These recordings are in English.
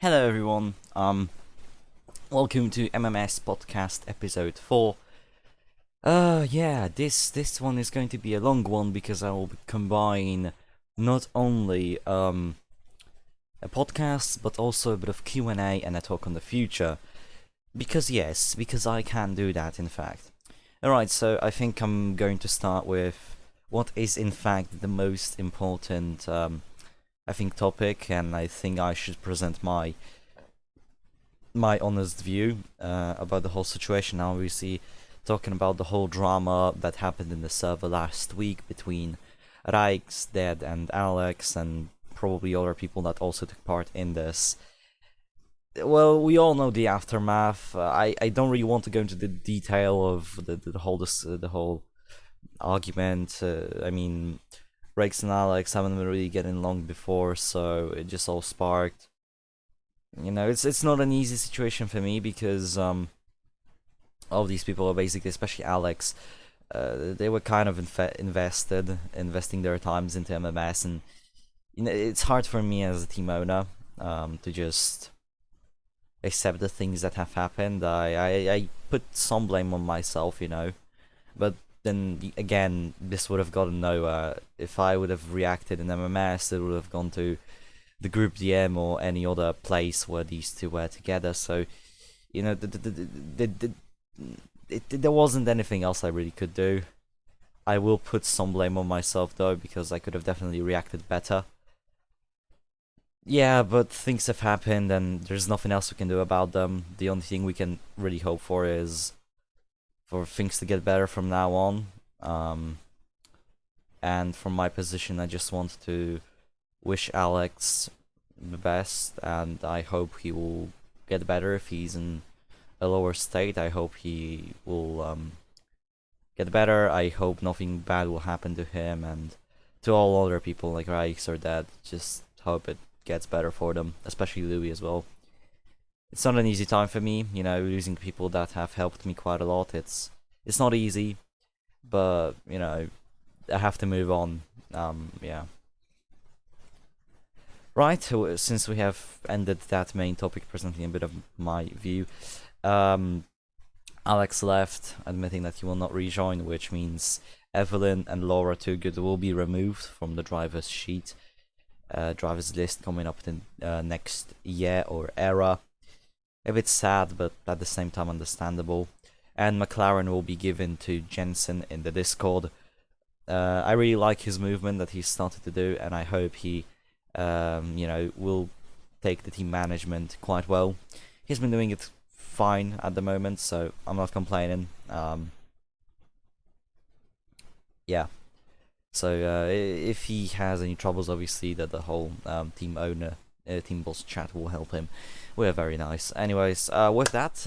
Hello everyone. Welcome to MMS Podcast episode 4. This one is going to be a long one because I will combine not only a podcast but also a bit of Q&A and a talk on the future. Because I can do that in fact. Alright, so I think I'm going to start with what is in fact the most important topic, and I think I should present my honest view about the whole situation. Now, obviously, talking about the whole drama that happened in the server last week between Rijks, Dead, and Alex, and probably other people that also took part in this. Well, we all know the aftermath. I don't really want to go into the detail of the whole argument. Rex and Alex haven't been really getting along before, so it just all sparked. It's not an easy situation for me because all of these people are basically, especially Alex, they were kind of investing their times into MMS, and it's hard for me as a team owner to just accept the things that have happened. I put some blame on myself, but then again, this would have gotten nowhere. If I would have reacted in MMS, it would have gone to the group DM or any other place where these two were together. So, there wasn't anything else I really could do. I will put some blame on myself though, because I could have definitely reacted better. Yeah, but things have happened and there's nothing else we can do about them. The only thing we can really hope for is for things to get better from now on. And from my position, I just want to wish Alex the best, and I hope he will get better. If he's in a lower state, I hope he will get better. I hope nothing bad will happen to him and to all other people like Rijks or Dad. Just hope it gets better for them, especially Louis as well. It's not an easy time for me, losing people that have helped me quite a lot. It's not easy, but I have to move on. Right, since we have ended that main topic, presenting a bit of my view, Alex left, admitting that he will not rejoin, which means Evelyn and Laura Toogood will be removed from the driver's sheet, driver's list coming up in next year or era. A bit sad, but at the same time understandable. And McLaren will be given to Jensen in the Discord. I really like his movement that he's started to do, and I hope he will take the team management quite well. He's been doing it fine at the moment, so I'm not complaining. So if he has any troubles, obviously that the whole team owner, team boss chat will help him. We're very nice. Anyways, with that,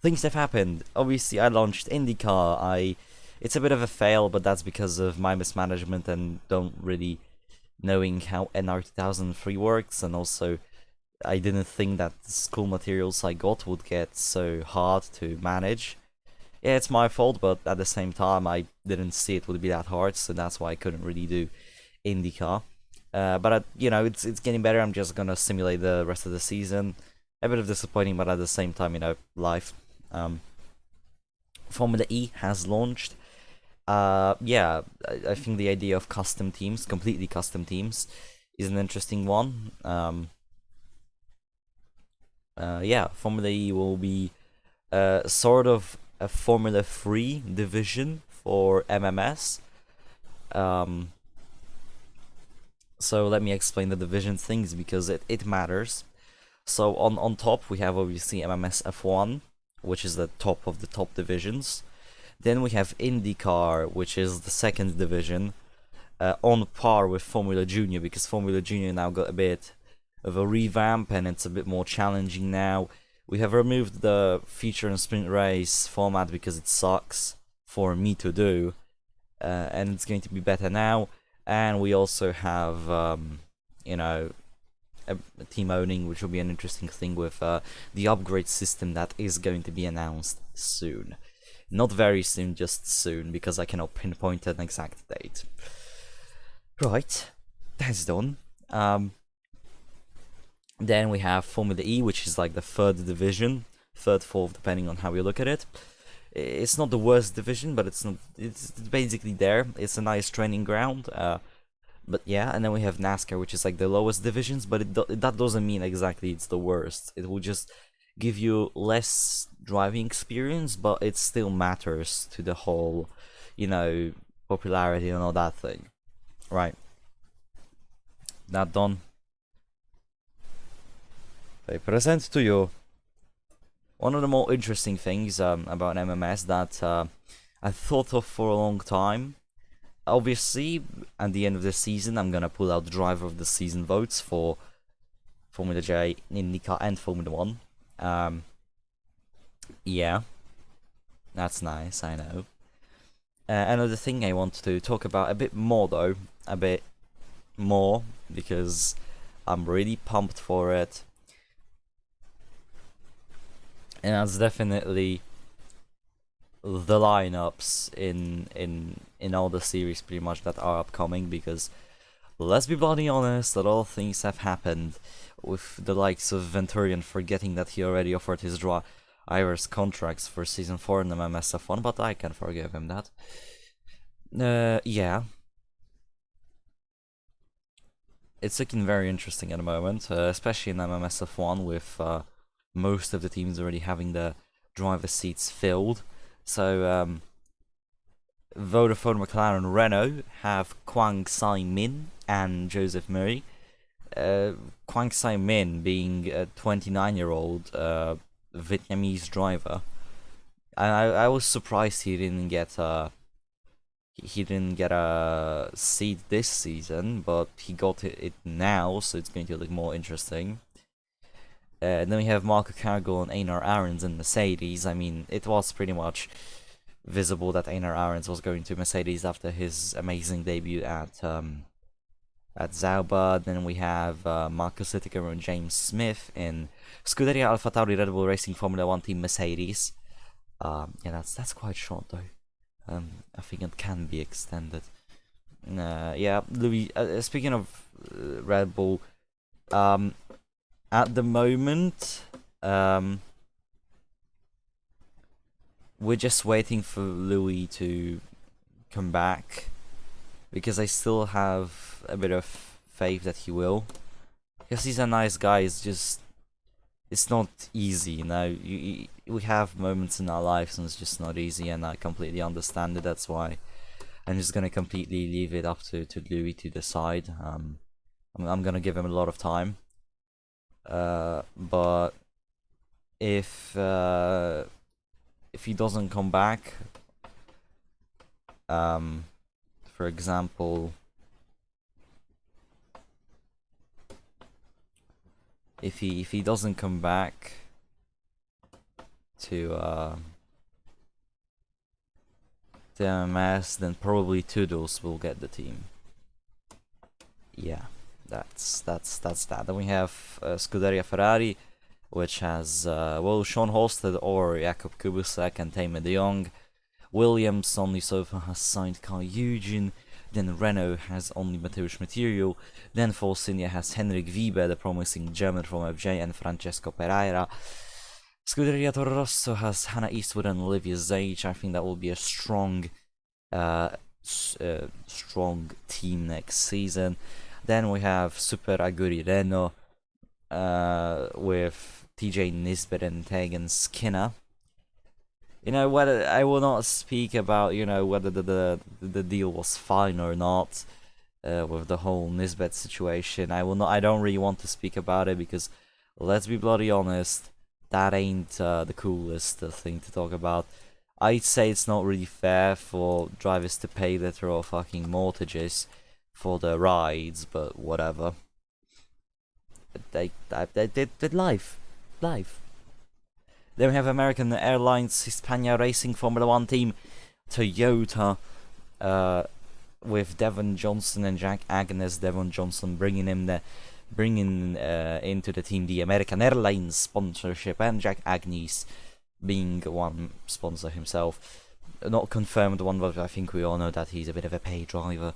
things have happened. Obviously, I launched IndyCar. It's a bit of a fail, but that's because of my mismanagement and don't really knowing how NR 2003 works, and also I didn't think that the school materials I got would get so hard to manage. Yeah, it's my fault, but at the same time, I didn't see it would be that hard, so that's why I couldn't really do IndyCar. But it's getting better. I'm just gonna simulate the rest of the season. A bit of disappointing, but at the same time, life. Formula E has launched. I think the idea of custom teams, completely custom teams, is an interesting one. Formula E will be sort of a Formula 3 division for MMS. So let me explain the division things because it matters. So on top we have obviously MMS F1, which is the top of the top divisions. Then we have IndyCar, which is the second division, on par with Formula Junior, because Formula Junior now got a bit of a revamp and it's a bit more challenging now. We have removed the feature and sprint race format because it sucks for me to do, and it's going to be better now. And we also have, a team owning, which will be an interesting thing with the upgrade system that is going to be announced soon. Not very soon, just soon, because I cannot pinpoint an exact date. Right, that's done. Then we have Formula E, which is like the third division, third, fourth, depending on how you look at it. It's not the worst division, but it's basically there. It's a nice training ground. But yeah, and then we have NASCAR, which is like the lowest divisions, but that doesn't mean exactly it's the worst. It will just give you less driving experience, but it still matters to the whole, popularity and all that thing. Right. That done. I present to you one of the more interesting things about MMS that I thought of for a long time. Obviously, at the end of the season, I'm gonna pull out driver of the season votes for Formula J, IndyCar, and Formula One. Yeah, that's nice. I know. Another thing I want to talk about a bit more, though, a bit more, because I'm really pumped for it, and that's definitely the lineups in all the series pretty much that are upcoming, because let's be bloody honest, that all things have happened with the likes of Venturian forgetting that he already offered his drivers contracts for season 4 in the MMS F1, but I can forgive him that. Yeah. It's looking very interesting at the moment, especially in MMS F1 with most of the teams already having the driver seats filled. So, Vodafone, McLaren, Renault have Kwang Sai-min and Joseph Murray. Kwang Sai-min being a 29-year-old Vietnamese driver. I was surprised he didn't get a seat this season, but he got it now, so it's going to look more interesting. And then we have Marco Cargo and Einar Arons in Mercedes. I mean, it was pretty much visible that Einar Arons was going to Mercedes after his amazing debut at Sauber. Then we have Marcus Whittaker and James Smith in Scuderia AlphaTauri Red Bull Racing Formula 1 team Mercedes. Yeah, that's quite short though. I think it can be extended. Yeah, Louis. Speaking of Red Bull, at the moment, we're just waiting for Louis to come back, because I still have a bit of faith that he will, because he's a nice guy. It's not easy, we have moments in our lives and it's just not easy, and I completely understand it. That's why I'm just gonna completely leave it up to Louis to decide. I'm gonna give him a lot of time, but if he doesn't come back, for example, if he doesn't come back to MMS, then probably Toodles will get the team. Yeah, that's that. Then we have Scuderia Ferrari, which has Sean Halstead or Jakub Kubusek and Tamer de Jong. Williams only so far has signed Carl Eugene. Then Renault has only Mateusz Material. Then Force India has Henrik Wiebe, the promising German from FJ, and Francesco Pereira. Scuderia Toro Rosso has Hannah Eastwood and Olivia Zage. I think that will be a strong team next season. Then we have Super Aguri Renault with TJ Nisbet and Tegan Skinner. Whether I will not speak about whether the deal was fine or not with the whole Nisbet situation. I don't really want to speak about it, because let's be bloody honest, that ain't the coolest thing to talk about. I'd say it's not really fair for drivers to pay literal fucking mortgages for their rides, but whatever. They did life. Then we have American Airlines Hispania Racing Formula 1 team Toyota with Devon Johnson and Jack Agnes. Devon Johnson bringing into the team the American Airlines sponsorship, and Jack Agnes being one sponsor himself. Not confirmed one, but I think we all know that he's a bit of a pay driver.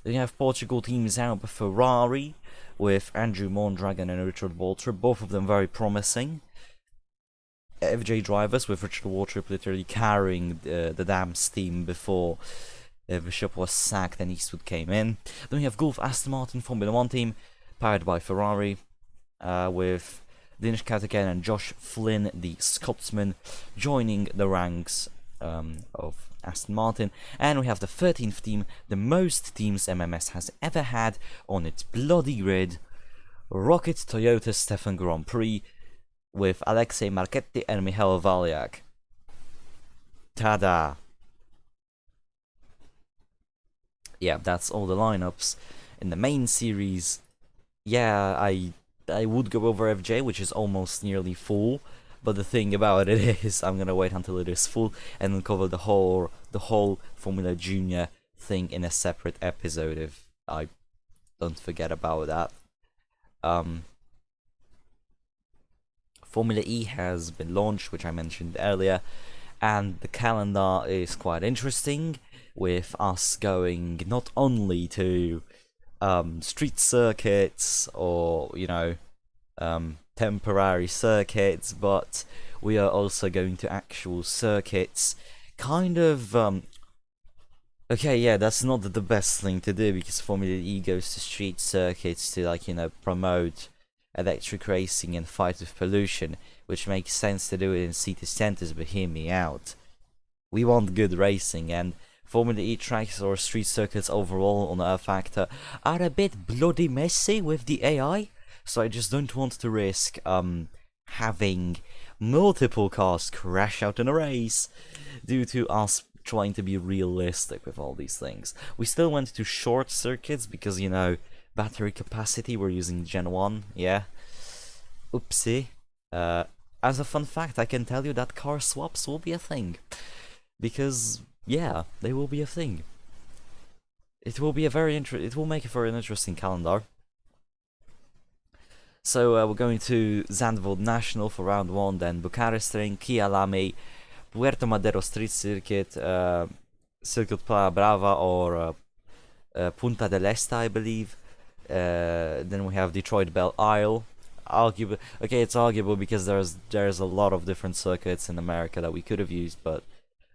Then you have Portugal teams out with Ferrari, with Andrew Mondragon and Richard Waltrip, both of them very promising. FJ drivers, with Richard Waltrip literally carrying the Dams team before Bishop was sacked and Eastwood came in. Then we have Gulf Aston Martin Formula 1 team, powered by Ferrari, with Dinesh Karthikeyan and Josh Flynn, the Scotsman, joining the ranks of Aston Martin. And we have the 13th team, the most teams MMS has ever had on its bloody grid, Rocket Toyota Stefan Grand Prix, with Alexei Marchetti and Michał Waliak. Tada! Yeah, that's all the lineups. In the main series, yeah, I would go over FJ, which is almost nearly full, but the thing about it is I'm gonna wait until it is full and then cover the whole Formula Junior thing in a separate episode if I don't forget about that. Formula E has been launched, which I mentioned earlier, and the calendar is quite interesting, with us going not only to street circuits or, temporary circuits, but we are also going to actual circuits. Okay, yeah, that's not the best thing to do, because Formula E goes to street circuits to, promote electric racing and fight with pollution, which makes sense to do it in city centers, but hear me out. We want good racing, and Formula E tracks or street circuits overall on our factor are a bit bloody messy with the AI, so I just don't want to risk having multiple cars crash out in a race due to us trying to be realistic with all these things. We still went to short circuits because, battery capacity, we're using Gen 1, yeah. Oopsie. As a fun fact, I can tell you that car swaps will be a thing. Because, yeah, they will be a thing. It will be it will make for an interesting calendar. So we're going to Zandvoort National for round 1, then Bucharest Ring, Kyalami, Puerto Madero Street Circuit, Circuit Playa Brava, or Punta del Este, I believe. Then we have Detroit Belle Isle. It's arguable because there's a lot of different circuits in America that we could have used, but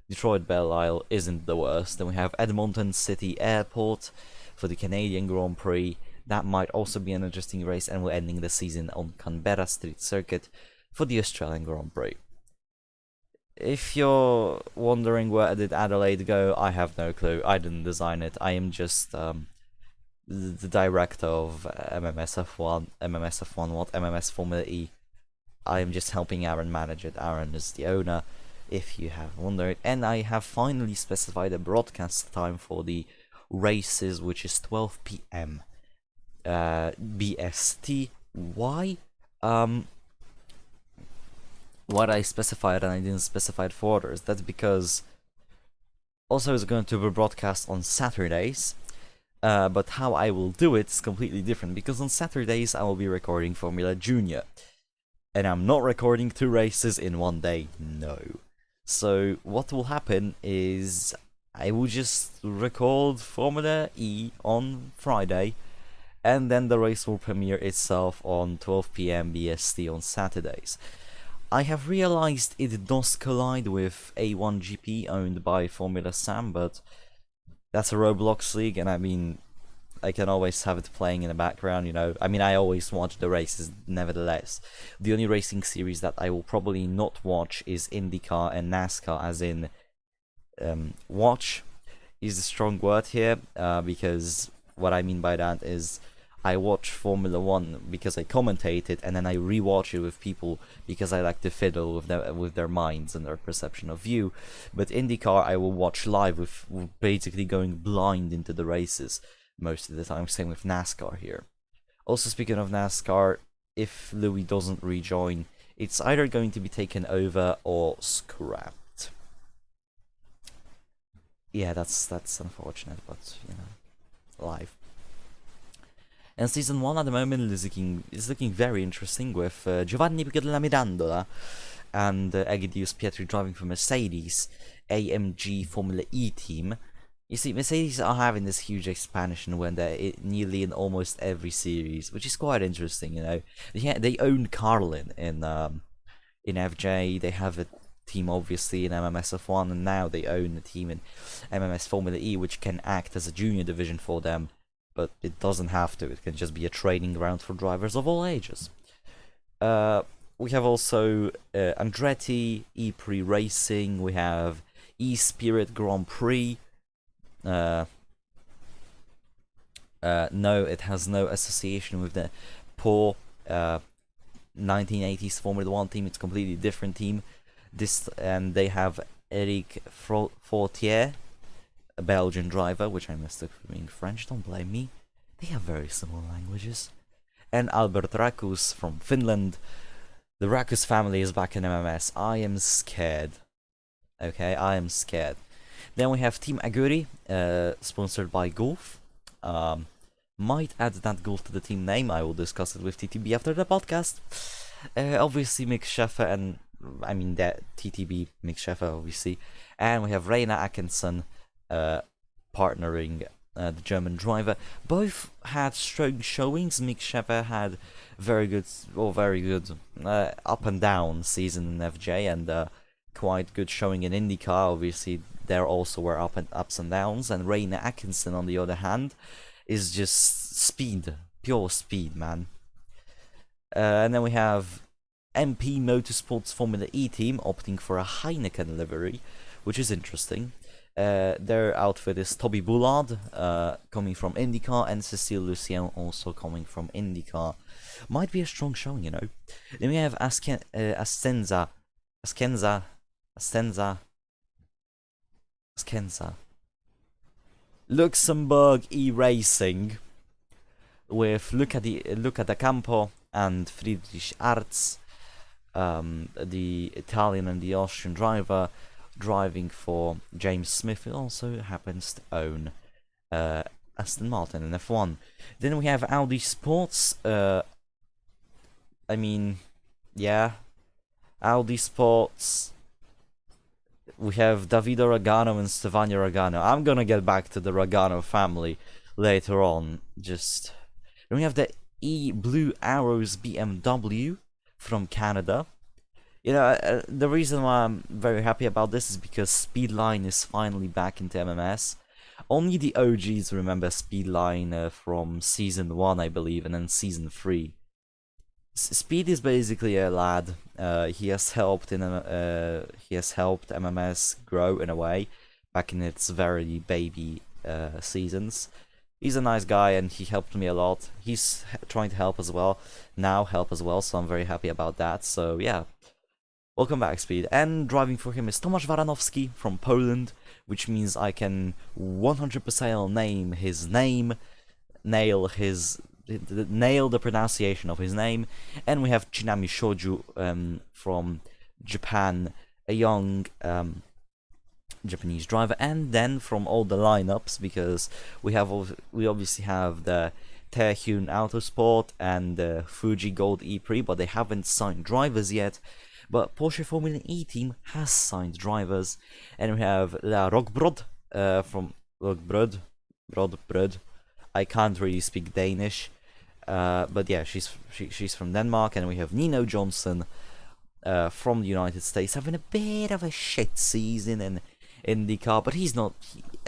Detroit Belle Isle isn't the worst. Then we have Edmonton City Airport for the Canadian Grand Prix. That might also be an interesting race, and we're ending the season on Canberra Street Circuit for the Australian Grand Prix. If you're wondering where did Adelaide go, I have no clue. I didn't design it. I am just the director of MMS Formula E. I am just helping Aaron manage it. Aaron is the owner, if you have wondered. And I have finally specified a broadcast time for the races, which is 12 p.m. BST. Why? What I specified and I didn't specify it for others. That's because also it's going to be broadcast on Saturdays. But how I will do it is completely different, because on Saturdays I will be recording Formula Junior. And I'm not recording 2 races in one day, no. So what will happen is I will just record Formula E on Friday, and then the race will premiere itself on 12 p.m. BST on Saturdays. I have realized it does collide with A1GP owned by Formula Sam, but that's a Roblox league, and I can always have it playing in the background, I always watch the races, nevertheless. The only racing series that I will probably not watch is IndyCar and NASCAR, as in, watch is a strong word here, because what I mean by that is I watch Formula 1 because I commentate it, and then I rewatch it with people because I like to fiddle with their minds and their perception of view. But IndyCar I will watch live with basically going blind into the races most of the time. Same with NASCAR here. Also, speaking of NASCAR, if Louis doesn't rejoin, it's either going to be taken over or scrapped. Yeah, that's unfortunate, but live. And season 1 at the moment is looking very interesting, with Giovanni Mirandola and Egidius Pietri driving for Mercedes AMG Formula E team. You see, Mercedes are having this huge expansion when they're nearly in almost every series, which is quite interesting. Yeah, they own Carlin in FJ. They have a team obviously in MMS F1, and now they own a team in MMS Formula E, which can act as a junior division for them. But it doesn't have to. It can just be a training ground for drivers of all ages. We have also Andretti, E-Prix Racing. We have E-Spirit Grand Prix. No, it has no association with the poor 1980s Formula One team. It's a completely different team. And they have Eric Fortier, a Belgian driver, which I mistook for being French. Don't blame me. They have very similar languages. And Albert Rakus from Finland. The Rakus family is back in MMS. I am scared. Okay, I am scared. Then we have Team Aguri, sponsored by Golf. Might add that Golf to the team name. I will discuss it with TTB after the podcast. Obviously, Mick Schaeffer and that TTB Mick Schaeffer, obviously. And we have Reina Atkinson partnering the German driver. Both had strong showings. Mick Schaeffer had very good up and down season in FJ, and quite good showing in IndyCar. Obviously, there also were ups and downs. And Reina Atkinson, on the other hand, is just speed, pure speed, man. And then we have MP Motorsports Formula E team opting for a Heineken livery, which is interesting. Their outfit is Toby Bullard, coming from IndyCar, and Cécile Lucien, also coming from IndyCar. Might be a strong showing, Then we have Ascenza, Luxembourg E-Racing, with Luca da Campo and Friedrich Arz, the Italian and the Austrian driver, driving for James Smith, who also happens to own Aston Martin in F1. Then we have Audi Sports. Audi Sports. We have Davide Ragano and Stefano Ragano. I'm gonna get back to the Ragano family later on. Then we have the Blue Arrows BMW from Canada. The reason why I'm very happy about this is because Speedline is finally back into MMS. Only the OGs remember Speedline from Season 1, I believe, and then Season 3. Speed is basically a lad. He has helped MMS grow in a way back in its very baby seasons. He's a nice guy and he helped me a lot. He's trying to help as well, so I'm very happy about that. So yeah, welcome back, Speed. And driving for him is Tomasz Waranowski from Poland, which means I can 100% nail the pronunciation of his name. And we have Chinami Shoju from Japan, a young Japanese driver. And then from all the lineups, because we obviously have the Taehyun Autosport and the Fuji Gold E-Prix, but they haven't signed drivers yet. But Porsche Formula E team has signed drivers, and we have La Rockbrod from Rodbrod. I can't really speak Danish, but yeah, she's from Denmark. And we have Nino Johnson from the United States, having a bit of a shit season in IndyCar, but he's not.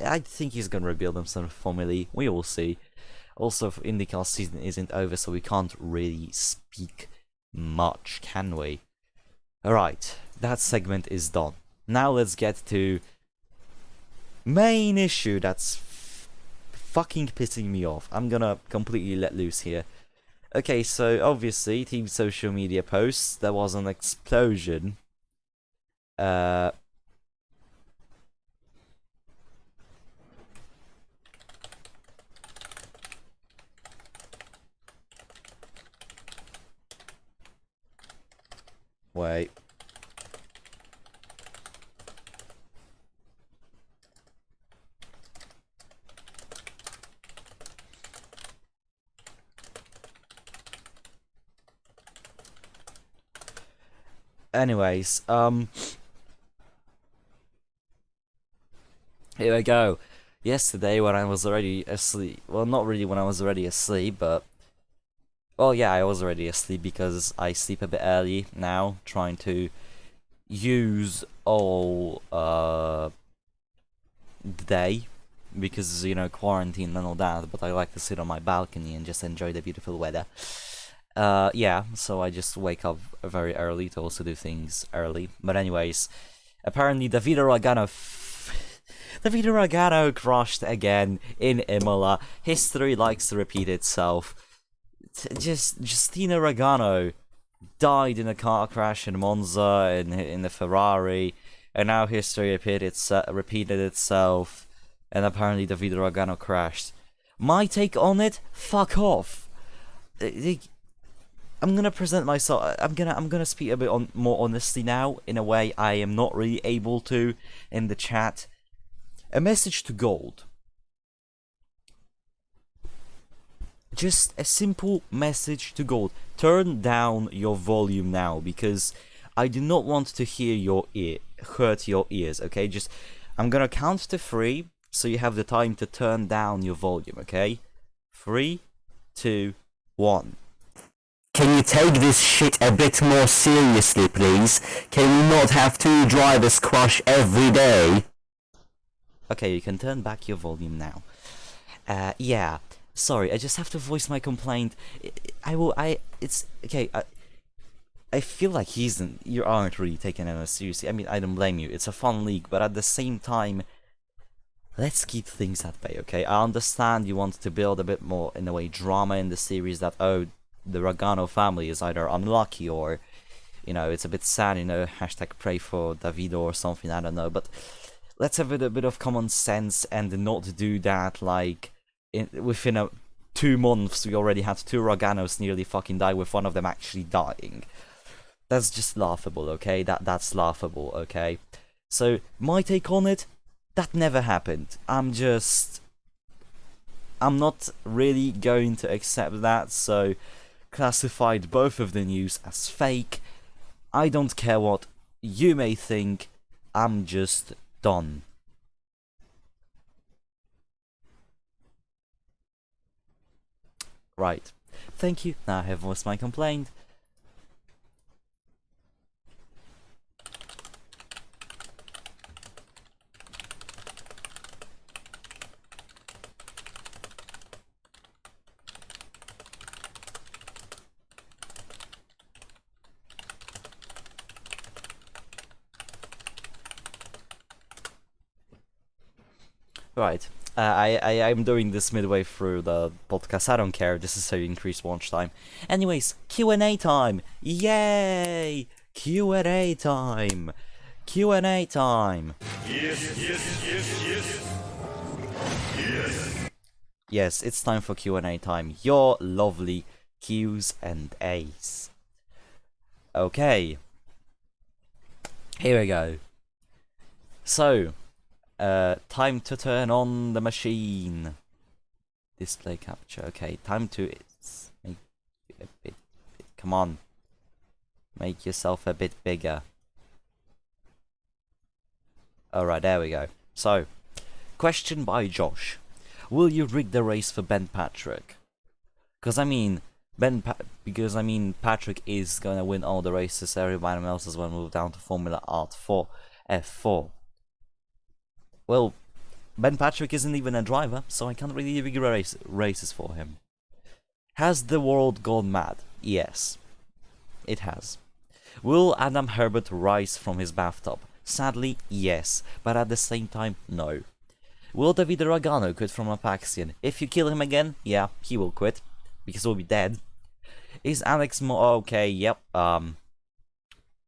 I think he's gonna rebuild himself for Formula E. We will see. Also, IndyCar season isn't over, so we can't really speak much, can we? Alright, that segment is done. Now let's get to main issue that's fucking pissing me off. I'm gonna completely let loose here. Okay, so obviously, team social media posts, there was an explosion. Wait. Anyways, here we go. yesterday when I was already asleep. Well, not really when I was already asleep, but well, yeah, I was already asleep because I sleep a bit early now, trying to use all the day because quarantine and all that. But I like to sit on my balcony and just enjoy the beautiful weather. Yeah, so I just wake up very early to also do things early. But anyways, apparently Davide Ragano crashed again in Imola. History likes to repeat itself. Justina Ragano died in a car crash in Monza in the Ferrari, and now history repeated itself, and apparently Davide Ragano crashed. My take on it: fuck off. I'm gonna present myself. I'm gonna speak a bit more honestly now, in a way I am not really able to in the chat. A message to Gold. Just a simple message to Gold. Turn down your volume now, because I do not want to hurt your ears, okay? I'm gonna count to 3, so you have the time to turn down your volume, okay? 3, 2, 1. Can you take this shit a bit more seriously, please? Can we not have 2 drivers crash every day? Okay, you can turn back your volume now. Yeah. Sorry, I just have to voice my complaint. It's okay. I feel like you aren't really taking it as seriously. I mean, I don't blame you. It's a fun league, but at the same time, let's keep things at bay, okay? I understand you want to build a bit more, in a way, drama in the series that, oh, the Ragano family is either unlucky or, it's a bit sad, hashtag pray for Davido or something, I don't know, but let's have a bit of common sense and not do that, like, within 2 months we already had 2 Raganos nearly fucking die, with one of them actually dying. That's just laughable, okay? That's laughable, okay? So, my take on it, that never happened. I'm not really going to accept that, so classified both of the news as fake. I don't care what you may think, I'm just done. Right. Thank you. Now I have voiced my complaint. Right. I'm doing this midway through the podcast. I don't care. This is how you increase watch time. Anyways, Q&A time. Yay! Q&A time. Q&A time. Yes, it's time for Q&A time. Your lovely Q's and A's. Okay. Here we go. So, time to turn on the machine. Display capture. Okay, time to make it a bit. Come on, make yourself a bit bigger. Alright, there we go. So, question by Josh: will you rig the race for Ben Patrick? Because Patrick is gonna win all the races. Everybody else is gonna move down to Formula Art 4 F4. Well, Ben Patrick isn't even a driver, so I can't really rig races for him. Has the world gone mad? Yes, it has. Will Adam Herbert rise from his bathtub? Sadly, yes, but at the same time, no. Will Davide Ragano quit from Apaxion? If you kill him again, yeah, he will quit, because he'll be dead. Is Alex okay, yep, I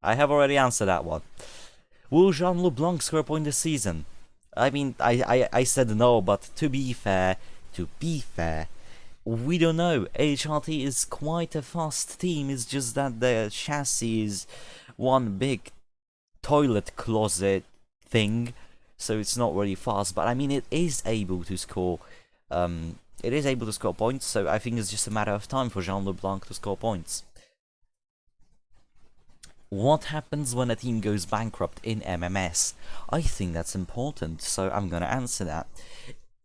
have already answered that one. Will Jean LeBlanc score a point this season? I mean, I said no, but to be fair, we don't know. HRT is quite a fast team, it's just that the chassis is one big toilet closet thing, so it's not really fast, but I mean, it is able to score points, so I think it's just a matter of time for Jean LeBlanc to score points. What happens when a team goes bankrupt in MMS? I think that's important, so I'm gonna answer that.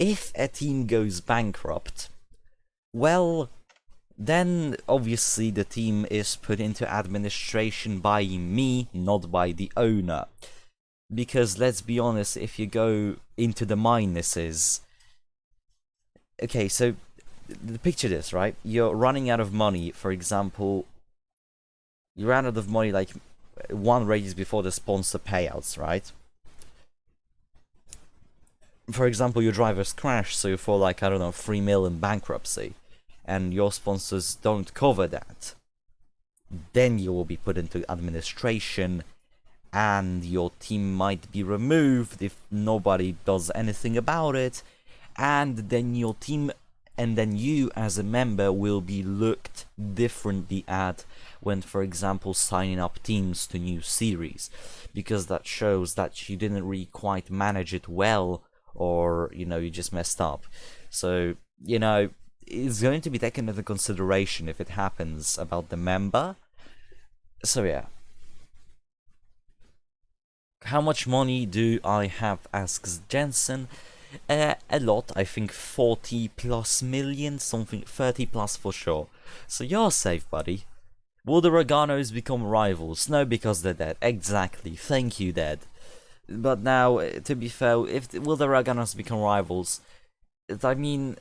if a team goes bankrupt, well, then obviously the team is put into administration by me, not by the owner. Because let's be honest, if you go into the minuses, okay, so picture this, right? You're running out of money. For example, you ran out of money like one race before the sponsor payouts, right? For example, your drivers crash, so you fall like, I don't know, 3 mil in bankruptcy, and your sponsors don't cover that. Then you will be put into administration, and your team might be removed if nobody does anything about it, and then your team and then you as a member will be looked differently at when, for example, signing up teams to new series, because that shows that you didn't really quite manage it well, or you just messed up. So it's going to be taken into consideration if it happens about the member. So yeah. How much money do I have, asks Jensen. A lot, I think 40 plus million, something 30 plus for sure. So you're safe, buddy. Will the Raganos become rivals? No, because they're dead. Exactly, thank you, dead. But now, to be fair, will the Raganos become rivals? I mean,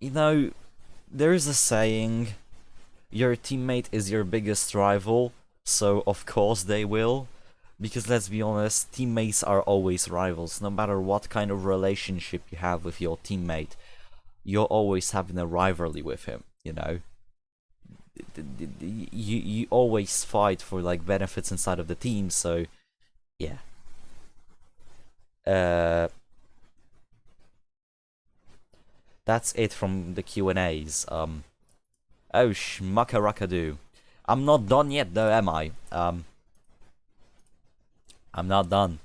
there is a saying, your teammate is your biggest rival, so of course they will. Because let's be honest, teammates are always rivals. No matter what kind of relationship you have with your teammate, you're always having a rivalry with him, You always fight for like benefits inside of the team, so yeah. That's it from the Q&As. Oh, shmuckaruckadoo. I'm not done yet though, am I? I'm not done.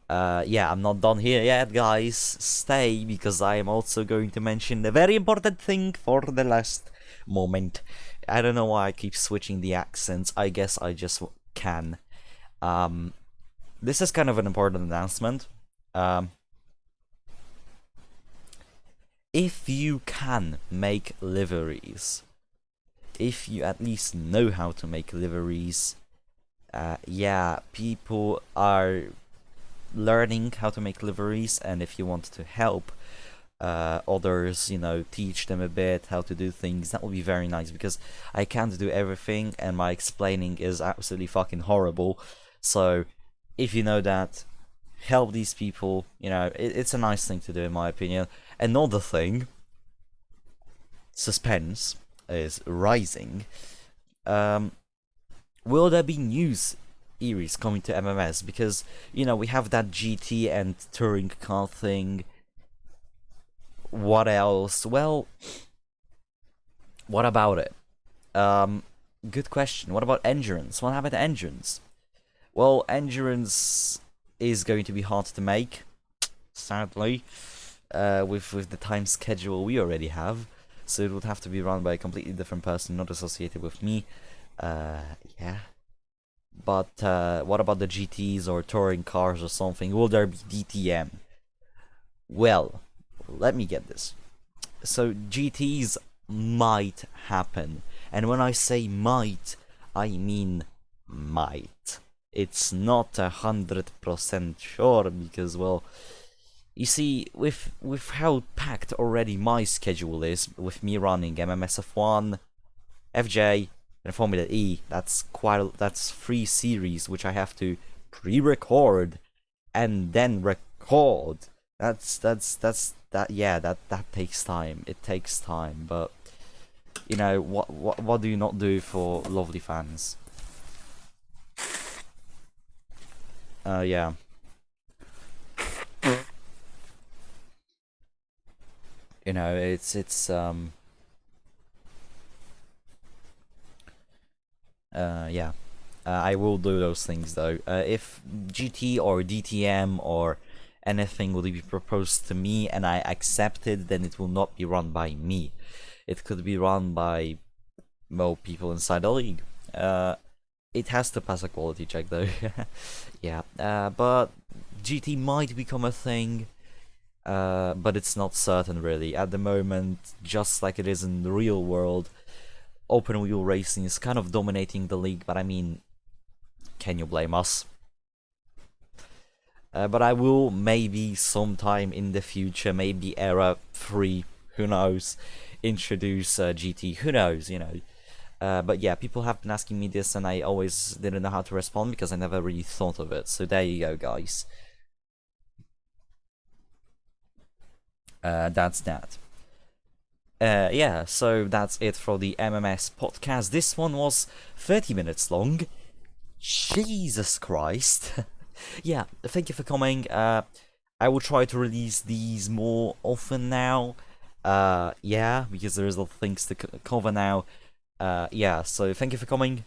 Yeah, I'm not done here yet, guys. Stay, because I am also going to mention a very important thing for the last moment. I don't know why I keep switching the accents. I guess I just can. This is kind of an important announcement. If you can make liveries, if you at least know how to make liveries, yeah, people are learning how to make liveries, and if you want to help others, teach them a bit how to do things, that would be very nice, because I can't do everything and my explaining is absolutely fucking horrible. So if you know that, help these people. It's a nice thing to do, in my opinion. Another thing, suspense is rising. Will there be news series coming to MMS? Because we have that GT and touring car thing. What else? Well, what about it? Good question. What about endurance? What happened to endurance? Well, endurance is going to be hard to make, sadly, with the time schedule we already have. So it would have to be run by a completely different person, not associated with me. Yeah. But what about the GTs or touring cars or something? Will there be DTM? Well, let me get this. So GTs might happen. And when I say might, I mean might. It's not 100% sure, because, well, you see, with how packed already my schedule is, with me running MMS F1, FJ, and Formula E, that's 3 series which I have to pre-record and then record. That takes time. It takes time, but what do you not do for lovely fans? Yeah. It's yeah. I will do those things though. If GT or DTM or anything will be proposed to me and I accept it, then it will not be run by me. It could be run by people inside the league. It has to pass a quality check though. Yeah, but GT might become a thing, but it's not certain really. At the moment, just like it is in the real world, open wheel racing is kind of dominating the league, but I mean, can you blame us? But I will maybe sometime in the future, maybe Era 3, who knows, introduce GT, who knows, you know. But yeah, people have been asking me this and I always didn't know how to respond because I never really thought of it. So there you go, guys. That's that. Yeah, so that's it for the MMS podcast. This one was 30 minutes long. Jesus Christ. Yeah, thank you for coming. I will try to release these more often now. Yeah, because there's a lot of things to cover now. Yeah, so thank you for coming.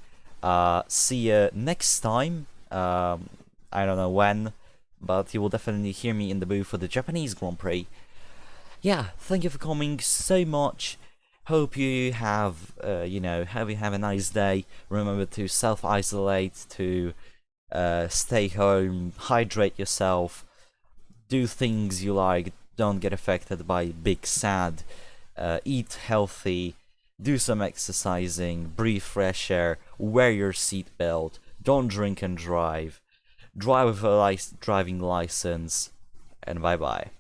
See you next time. I don't know when, but you will definitely hear me in the booth for the Japanese Grand Prix. Yeah, thank you for coming so much. Hope you have, have a nice day. Remember to self-isolate, to stay home, hydrate yourself, do things you like, don't get affected by big sad, eat healthy, do some exercising, breathe fresh air, wear your seatbelt, don't drink and drive with a driving license, and bye bye.